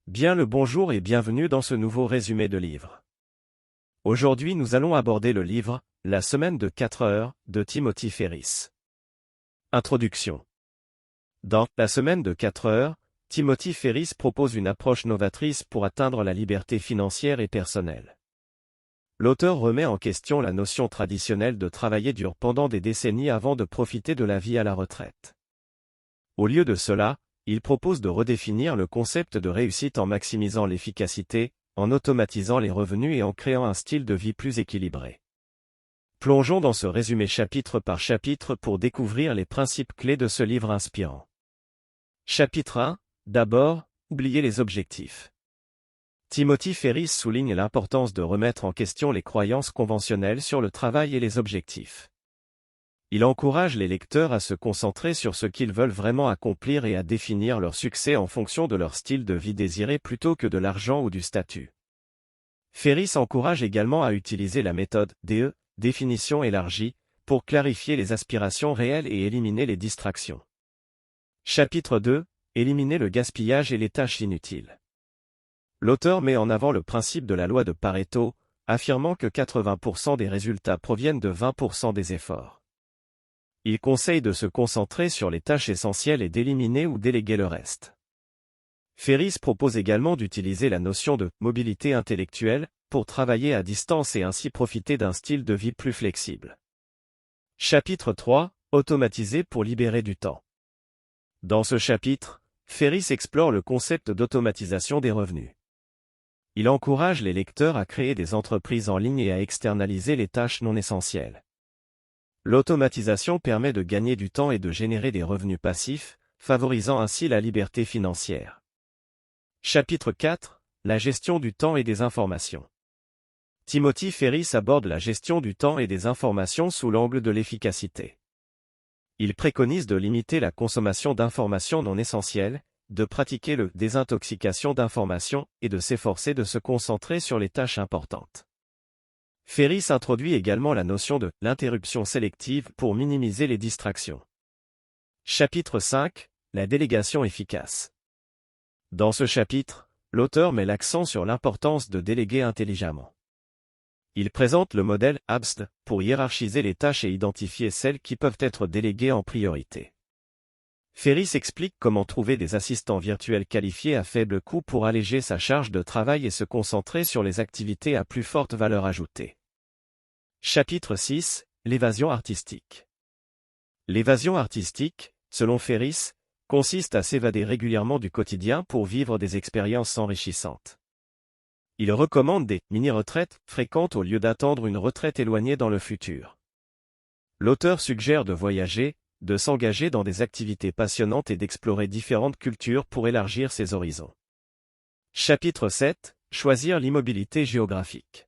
Bien le bonjour et bienvenue dans ce nouveau résumé de livre. Aujourd'hui nous allons aborder le livre « La semaine de 4 heures » de Timothy Ferriss. Introduction. Dans « La semaine de 4 heures », Timothy Ferriss propose une approche novatrice pour atteindre la liberté financière et personnelle. L'auteur remet en question la notion traditionnelle de travailler dur pendant des décennies avant de profiter de la vie à la retraite. Au lieu de cela, il propose de redéfinir le concept de réussite en maximisant l'efficacité, en automatisant les revenus et en créant un style de vie plus équilibré. Plongeons dans ce résumé chapitre par chapitre pour découvrir les principes clés de ce livre inspirant. Chapitre 1. D'abord, oubliez les objectifs. Timothy Ferriss souligne l'importance de remettre en question les croyances conventionnelles sur le travail et les objectifs. Il encourage les lecteurs à se concentrer sur ce qu'ils veulent vraiment accomplir et à définir leur succès en fonction de leur style de vie désiré plutôt que de l'argent ou du statut. Ferriss encourage également à utiliser la méthode DE, définition élargie, pour clarifier les aspirations réelles et éliminer les distractions. Chapitre 2. Éliminer le gaspillage et les tâches inutiles. L'auteur met en avant le principe de la loi de Pareto, affirmant que 80% des résultats proviennent de 20% des efforts. Il conseille de se concentrer sur les tâches essentielles et d'éliminer ou déléguer le reste. Ferriss propose également d'utiliser la notion de « mobilité intellectuelle » pour travailler à distance et ainsi profiter d'un style de vie plus flexible. Chapitre 3. Automatiser pour libérer du temps. Dans ce chapitre, Ferriss explore le concept d'automatisation des revenus. Il encourage les lecteurs à créer des entreprises en ligne et à externaliser les tâches non essentielles. L'automatisation permet de gagner du temps et de générer des revenus passifs, favorisant ainsi la liberté financière. Chapitre 4. La gestion du temps et des informations. Timothy Ferriss aborde la gestion du temps et des informations sous l'angle de l'efficacité. Il préconise de limiter la consommation d'informations non essentielles, de pratiquer le désintoxication d'informations et de s'efforcer de se concentrer sur les tâches importantes. Ferriss introduit également la notion de l'interruption sélective pour minimiser les distractions. Chapitre 5. La délégation efficace. Dans ce chapitre, l'auteur met l'accent sur l'importance de déléguer intelligemment. Il présente le modèle ABSD pour hiérarchiser les tâches et identifier celles qui peuvent être déléguées en priorité. Ferriss explique comment trouver des assistants virtuels qualifiés à faible coût pour alléger sa charge de travail et se concentrer sur les activités à plus forte valeur ajoutée. Chapitre 6. L'évasion artistique. L'évasion artistique, selon Ferriss, consiste à s'évader régulièrement du quotidien pour vivre des expériences enrichissantes. Il recommande des mini-retraites fréquentes au lieu d'attendre une retraite éloignée dans le futur. L'auteur suggère de voyager, de s'engager dans des activités passionnantes et d'explorer différentes cultures pour élargir ses horizons. Chapitre 7. Choisir l'immobilité géographique.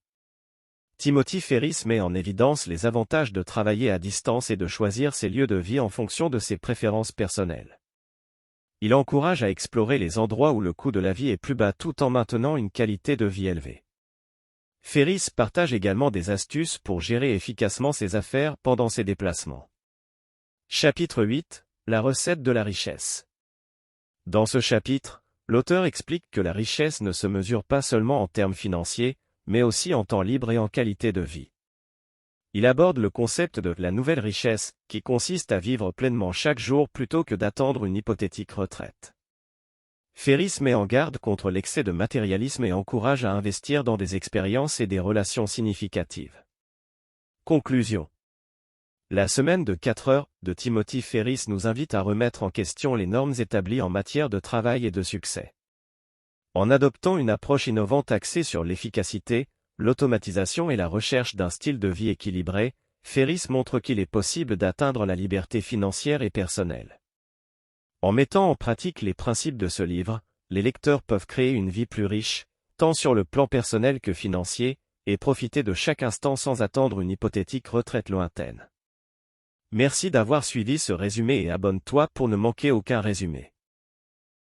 Timothy Ferriss met en évidence les avantages de travailler à distance et de choisir ses lieux de vie en fonction de ses préférences personnelles. Il encourage à explorer les endroits où le coût de la vie est plus bas tout en maintenant une qualité de vie élevée. Ferriss partage également des astuces pour gérer efficacement ses affaires pendant ses déplacements. Chapitre 8. La recette de la richesse. Dans ce chapitre, l'auteur explique que la richesse ne se mesure pas seulement en termes financiers, mais aussi en temps libre et en qualité de vie. Il aborde le concept de la nouvelle richesse, qui consiste à vivre pleinement chaque jour plutôt que d'attendre une hypothétique retraite. Ferriss met en garde contre l'excès de matérialisme et encourage à investir dans des expériences et des relations significatives. Conclusion. La semaine de 4 heures de Timothy Ferriss nous invite à remettre en question les normes établies en matière de travail et de succès. En adoptant une approche innovante axée sur l'efficacité, l'automatisation et la recherche d'un style de vie équilibré, Ferriss montre qu'il est possible d'atteindre la liberté financière et personnelle. En mettant en pratique les principes de ce livre, les lecteurs peuvent créer une vie plus riche, tant sur le plan personnel que financier, et profiter de chaque instant sans attendre une hypothétique retraite lointaine. Merci d'avoir suivi ce résumé et abonne-toi pour ne manquer aucun résumé.